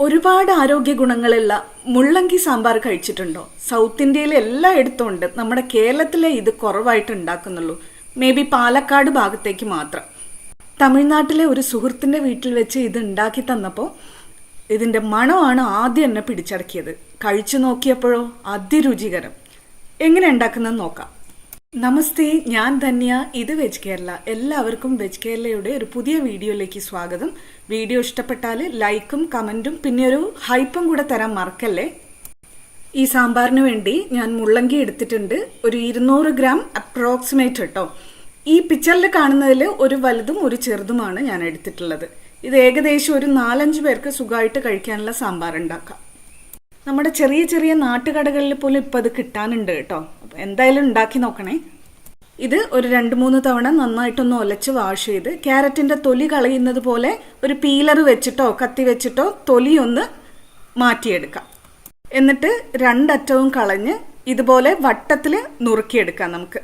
ഒരുപാട് ആരോഗ്യ ഗുണങ്ങളുള്ള മുള്ളങ്കി സാമ്പാർ കഴിച്ചിട്ടുണ്ടോ? സൗത്ത് ഇന്ത്യയിലെ എല്ലായിടത്തും ഉണ്ട്. നമ്മുടെ കേരളത്തിലെ ഇത് കുറവായിട്ട് ഉണ്ടാക്കുന്നുള്ളൂ. മേ ബി പാലക്കാട് ഭാഗത്തേക്ക് മാത്രം. തമിഴ്നാട്ടിലെ ഒരു സുഹൃത്തിന്റെ വീട്ടിൽ വെച്ച് ഇത് ഉണ്ടാക്കി തന്നപ്പോൾ ഇതിന്റെ മണമാണ് ആദ്യം എന്നെ പിടിച്ചടക്കിയത്. കഴിച്ചു നോക്കിയപ്പോഴോ അതിരുചികരം. എങ്ങനെ ഉണ്ടാക്കുന്നത് നോക്കാം. നമസ്തേ, ഞാൻ ധന്യ. ഇത് വെജ് കേരള. എല്ലാവർക്കും വെജ് കേരളയുടെ ഒരു പുതിയ വീഡിയോയിലേക്ക് സ്വാഗതം. വീഡിയോ ഇഷ്ടപ്പെട്ടാൽ ലൈക്കും കമന്റും പിന്നെ ഒരു ഹൈപ്പും കൂടെ തരാൻ മറക്കല്ലേ. ഈ സാമ്പാറിന് വേണ്ടി ഞാൻ മുള്ളങ്കി എടുത്തിട്ടുണ്ട്. ഒരു 200 ഗ്രാം അപ്രോക്സിമേറ്റ് കേട്ടോ. ഈ പിക്ചറിൽ കാണുന്നതിൽ ഒരു വലുതും ഒരു ചെറുതുമാണ് ഞാൻ എടുത്തിട്ടുള്ളത്. ഇത് ഏകദേശം ഒരു 4-5 പേർക്ക് സുഖമായിട്ട് കഴിക്കാനുള്ള സാമ്പാർ ഉണ്ടാക്കാം. നമ്മുടെ ചെറിയ ചെറിയ നാട്ടുകടകളിൽ പോലും ഇപ്പം അത് കിട്ടാനുണ്ട് കേട്ടോ. അപ്പം എന്തായാലും ഉണ്ടാക്കി നോക്കണേ. ഇത് ഒരു 2-3 തവണ നന്നായിട്ടൊന്ന് ഒലച്ച് വാഷ് ചെയ്ത് ക്യാരറ്റിൻ്റെ തൊലി കളയുന്നത് പോലെ ഒരു പീലർ വെച്ചിട്ടോ കത്തി വെച്ചിട്ടോ തൊലി ഒന്ന് മാറ്റിയെടുക്കാം. എന്നിട്ട് രണ്ടറ്റവും കളഞ്ഞ് ഇതുപോലെ വട്ടത്തിൽ നുറുക്കിയെടുക്കാം. നമുക്ക്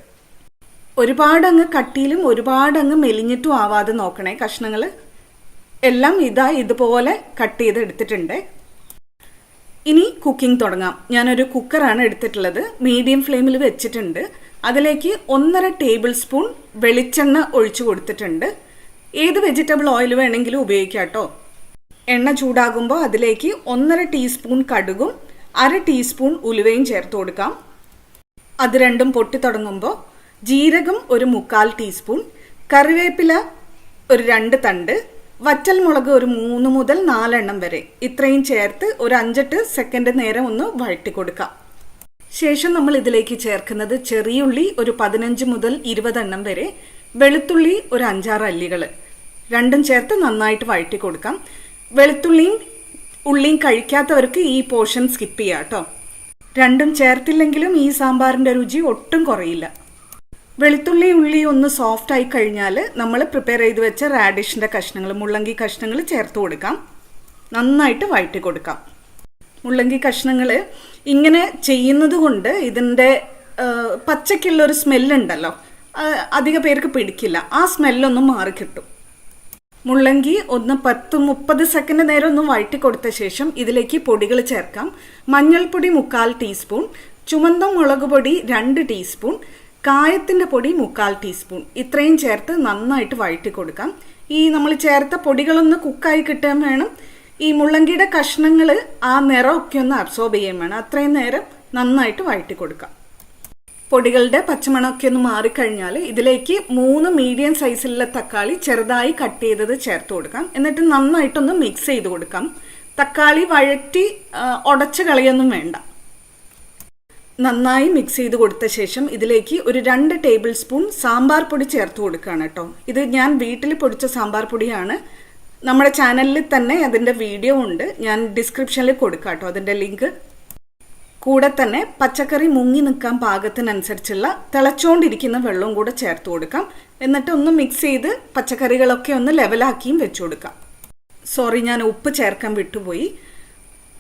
ഒരുപാടങ്ങ് കട്ടിയിലും ഒരുപാടങ്ങ് മെലിഞ്ഞിട്ടും ആവാതെ നോക്കണേ. കഷ്ണങ്ങൾ എല്ലാം ഇതുപോലെ കട്ട് ചെയ്ത് എടുത്തിട്ടുണ്ട്. ഇനി കുക്കിംഗ് തുടങ്ങാം. ഞാനൊരു കുക്കറാണ് എടുത്തിട്ടുള്ളത്. മീഡിയം ഫ്ലെയിമിൽ വെച്ചിട്ടുണ്ട്. അതിലേക്ക് 1.5 ടേബിൾ സ്പൂൺ വെളിച്ചെണ്ണ ഒഴിച്ചു കൊടുത്തിട്ടുണ്ട്. ഏത് വെജിറ്റബിൾ ഓയിൽ വേണമെങ്കിലും ഉപയോഗിക്കാം കേട്ടോ. എണ്ണ ചൂടാകുമ്പോൾ അതിലേക്ക് 1.5 ടീസ്പൂൺ കടുകും 1/2 ടീസ്പൂൺ ഉലുവയും ചേർത്ത് കൊടുക്കാം. അത് രണ്ടും പൊട്ടി തുടങ്ങുമ്പോൾ ജീരകം ഒരു 1/4 ടീസ്പൂൺ, കറിവേപ്പില ഒരു 2 തണ്ട്, വറ്റൽമുളക് ഒരു 3 മുതൽ 4 എണ്ണം വരെ, ഇത്രയും ചേർത്ത് ഒരു 5-8 സെക്കൻഡ് നേരം ഒന്ന് വഴറ്റി കൊടുക്കാം. ശേഷം നമ്മൾ ഇതിലേക്ക് ചേർക്കുന്നത് ചെറിയുള്ളി ഒരു 15 മുതൽ 20 എണ്ണം വരെ, വെളുത്തുള്ളി ഒരു 5-6 അല്ലികൾ, രണ്ടും ചേർത്ത് നന്നായിട്ട് വഴറ്റി കൊടുക്കാം. വെളുത്തുള്ളിയും ഉള്ളിയും കഴിക്കാത്തവർക്ക് ഈ പോർഷൻ സ്കിപ്പ് ചെയ്യാം കേട്ടോ. രണ്ടും ചേർത്തില്ലെങ്കിലും ഈ സാമ്പാറിൻ്റെ രുചി ഒട്ടും കുറയില്ല. വെളുത്തുള്ളി ഉള്ളി ഒന്ന് സോഫ്റ്റ് ആയി കഴിഞ്ഞാൽ നമ്മൾ പ്രിപ്പയർ ചെയ്ത് വെച്ച റാഡിഷിൻ്റെ കഷ്ണങ്ങൾ, മുള്ളങ്കി കഷ്ണങ്ങൾ ചേർത്ത് കൊടുക്കാം. നന്നായിട്ട് വഴറ്റി കൊടുക്കാം. മുള്ളങ്കി കഷ്ണങ്ങൾ ഇങ്ങനെ ചെയ്യുന്നത് കൊണ്ട് ഇതിൻ്റെ പച്ചയ്ക്കുള്ളൊരു സ്മെല്ലുണ്ടല്ലോ, അധിക പേർക്ക് പിടിക്കില്ല. ആ സ്മെല്ലൊന്നും മാറിക്കിട്ടും. മുള്ളങ്കി ഒന്ന് 10-30 സെക്കൻഡ് നേരം ഒന്ന് വഴറ്റി കൊടുത്ത ശേഷം ഇതിലേക്ക് പൊടികൾ ചേർക്കാം. മഞ്ഞൾപ്പൊടി 1/4 ടീസ്പൂൺ, ചുമന്ന മുളക് പൊടി 2 ടീസ്പൂൺ, കായത്തിൻ്റെ പൊടി 1/4 ടീസ്പൂൺ, ഇത്രയും ചേർത്ത് നന്നായിട്ട് വഴറ്റി കൊടുക്കാം. ഈ നമ്മൾ ചേർത്ത പൊടികളൊന്ന് കുക്കായി കിട്ടാൻ വേണം. ഈ മുള്ളങ്കിയുടെ കഷ്ണങ്ങൾ ആ നിറമൊക്കെ ഒന്ന് അബ്സോർബ് ചെയ്യാൻ വേണം. അത്രയും നേരം നന്നായിട്ട് വഴറ്റി കൊടുക്കാം. പൊടികളുടെ പച്ചമണമൊക്കെ ഒന്ന് മാറിക്കഴിഞ്ഞാൽ ഇതിലേക്ക് 3 മീഡിയം സൈസിലുള്ള തക്കാളി ചെറുതായി കട്ട് ചെയ്തത് ചേർത്ത് കൊടുക്കാം. എന്നിട്ട് നന്നായിട്ടൊന്ന് മിക്സ് ചെയ്ത് കൊടുക്കാം. തക്കാളി വഴറ്റി ഉടച്ച് കളയൊന്നും വേണ്ട. നന്നായി മിക്സ് ചെയ്ത് കൊടുത്ത ശേഷം ഇതിലേക്ക് ഒരു 2 ടേബിൾ സ്പൂൺ സാമ്പാർ പൊടി ചേർത്ത് കൊടുക്കുകയാണ് കേട്ടോ. ഇത് ഞാൻ വീട്ടിൽ പൊടിച്ച സാമ്പാർ പൊടിയാണ്. നമ്മുടെ ചാനലിൽ തന്നെ അതിൻ്റെ വീഡിയോ ഉണ്ട്, ഞാൻ ഡിസ്ക്രിപ്ഷനിൽ കൊടുക്കാം കേട്ടോ അതിൻ്റെ ലിങ്ക്. കൂടെ തന്നെ പച്ചക്കറി മുങ്ങി നിൽക്കാൻ പാകത്തിനനുസരിച്ചുള്ള തിളച്ചുകൊണ്ടിരിക്കുന്ന വെള്ളവും കൂടെ ചേർത്ത് കൊടുക്കാം. എന്നിട്ട് ഒന്ന് മിക്സ് ചെയ്ത് പച്ചക്കറികളൊക്കെ ഒന്ന് ലെവലാക്കിയും വെച്ചു കൊടുക്കാം. സോറി, ഞാൻ ഉപ്പ് ചേർക്കാൻ വിട്ടുപോയി.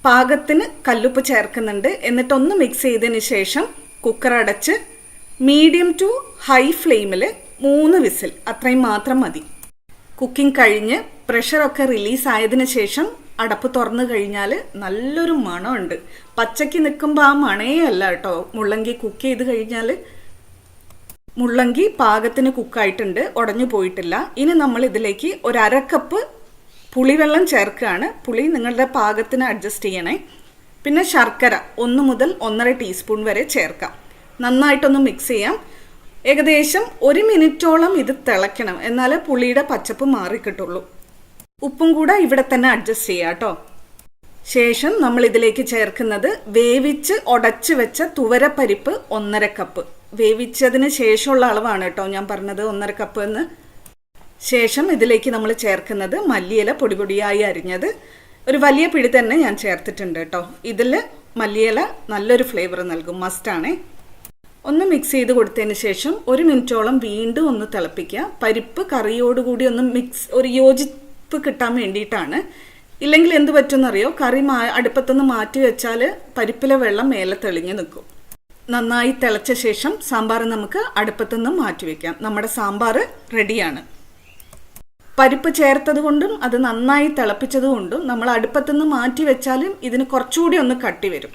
പാകത്തിന് കല്ലുപ്പ് ചേർക്കുന്നുണ്ട്. എന്നിട്ടൊന്ന് മിക്സ് ചെയ്തതിന് ശേഷം കുക്കർ അടച്ച് മീഡിയം ടു ഹൈ ഫ്ലെയിമിൽ 3 വിസിൽ, അത്രയും മാത്രം മതി. കുക്കിംഗ് കഴിഞ്ഞ് പ്രഷറൊക്കെ റിലീസ് ആയതിനു ശേഷം അടപ്പ് തുറന്നു കഴിഞ്ഞാൽ നല്ലൊരു മണമുണ്ട്. പച്ചയ്ക്ക് നിൽക്കുമ്പോൾ ആ മണേ അല്ല കേട്ടോ. മുള്ളങ്കി കുക്ക് ചെയ്ത് കഴിഞ്ഞാൽ മുള്ളങ്കി പാകത്തിന് കുക്കായിട്ടുണ്ട്, ഉടഞ്ഞു പോയിട്ടില്ല. ഇനി നമ്മൾ ഇതിലേക്ക് ഒരു 1/2 കപ്പ് പുളിവെള്ളം ചേർക്കുകയാണ്. പുളി നിങ്ങളുടെ പാകത്തിന് അഡ്ജസ്റ്റ് ചെയ്യണേ. പിന്നെ ശർക്കര 1 മുതൽ 1.5 ടീസ്പൂൺ വരെ ചേർക്കാം. നന്നായിട്ടൊന്ന് മിക്സ് ചെയ്യാം. ഏകദേശം 1 മിനിറ്റോളം ഇത് തിളയ്ക്കണം, എന്നാലേ പുളിയുടെ പച്ചപ്പ് മാറിക്കിട്ടുള്ളൂ. ഉപ്പും കൂടെ ഇവിടെ തന്നെ അഡ്ജസ്റ്റ് ചെയ്യാം കേട്ടോ. ശേഷം നമ്മൾ ഇതിലേക്ക് ചേർക്കുന്നത് വേവിച്ച് ഉടച്ച് വെച്ച തുവരപ്പരിപ്പ് 1.5 കപ്പ്. വേവിച്ചതിന് ശേഷമുള്ള അളവാണ് കേട്ടോ ഞാൻ പറഞ്ഞത് 1.5 കപ്പ് എന്ന്. ശേഷം ഇതിലേക്ക് നമ്മൾ ചേർക്കുന്നത് മല്ലിയില പൊടിയായി അരിഞ്ഞത് ഒരു വലിയ പിടി തന്നെ ഞാൻ ചേർത്തിട്ടുണ്ട് കേട്ടോ. ഇതിൽ മല്ലിയില നല്ലൊരു ഫ്ലേവർ നൽകും, മസ്റ്റാണേ. ഒന്ന് മിക്സ് ചെയ്ത് കൊടുത്തതിന് ശേഷം 1 മിനിറ്റോളം വീണ്ടും ഒന്ന് തിളപ്പിക്കുക. പരിപ്പ് കറിയോടുകൂടി ഒന്ന് ഒരു യോജിപ്പ് കിട്ടാൻ വേണ്ടിയിട്ടാണ്. ഇല്ലെങ്കിൽ എന്ത് പറ്റുമെന്നറിയോ, കറി അടുപ്പത്തുനിന്ന് മാറ്റി വെച്ചാൽ പരിപ്പിലെ വെള്ളം മേലെ തെളിഞ്ഞ് നിൽക്കും. നന്നായി തിളച്ച ശേഷം സാമ്പാർ നമുക്ക് അടുപ്പത്തുനിന്ന് മാറ്റി വയ്ക്കാം. നമ്മുടെ സാമ്പാർ റെഡിയാണ്. പരിപ്പ് ചേർത്തത് കൊണ്ടും അത് നന്നായി തിളപ്പിച്ചത് കൊണ്ടും നമ്മൾ അടുപ്പത്തുനിന്ന് മാറ്റി വെച്ചാലും ഇതിന് കുറച്ചുകൂടി ഒന്ന് കട്ടി വരും.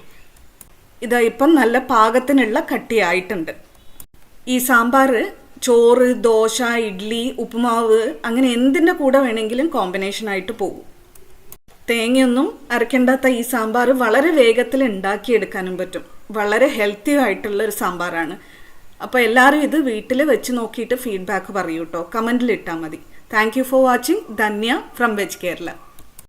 ഇത് ഇപ്പം നല്ല പാകത്തിനുള്ള കട്ടിയായിട്ടുണ്ട്. ഈ സാമ്പാർ ചോറ്, ദോശ, ഇഡ്ഡലി, ഉപ്പുമാവ് അങ്ങനെ എന്തിൻ്റെ കൂടെ വേണമെങ്കിലും കോമ്പിനേഷനായിട്ട് പോകും. തേങ്ങയൊന്നും അരയ്ക്കേണ്ടാത്ത ഈ സാമ്പാർ വളരെ വേഗത്തിൽ ഉണ്ടാക്കിയെടുക്കാനും പറ്റും. വളരെ ഹെൽത്തി ആയിട്ടുള്ള ഒരു സാമ്പാറാണ്. അപ്പോൾ എല്ലാവരും ഇത് വീട്ടിൽ വെച്ച് നോക്കിയിട്ട് ഫീഡ്ബാക്ക് പറയൂ കേട്ടോ, കമൻറ്റിൽ ഇട്ടാൽ മതി. Thank you for watching. Dhanya from veg Kerala.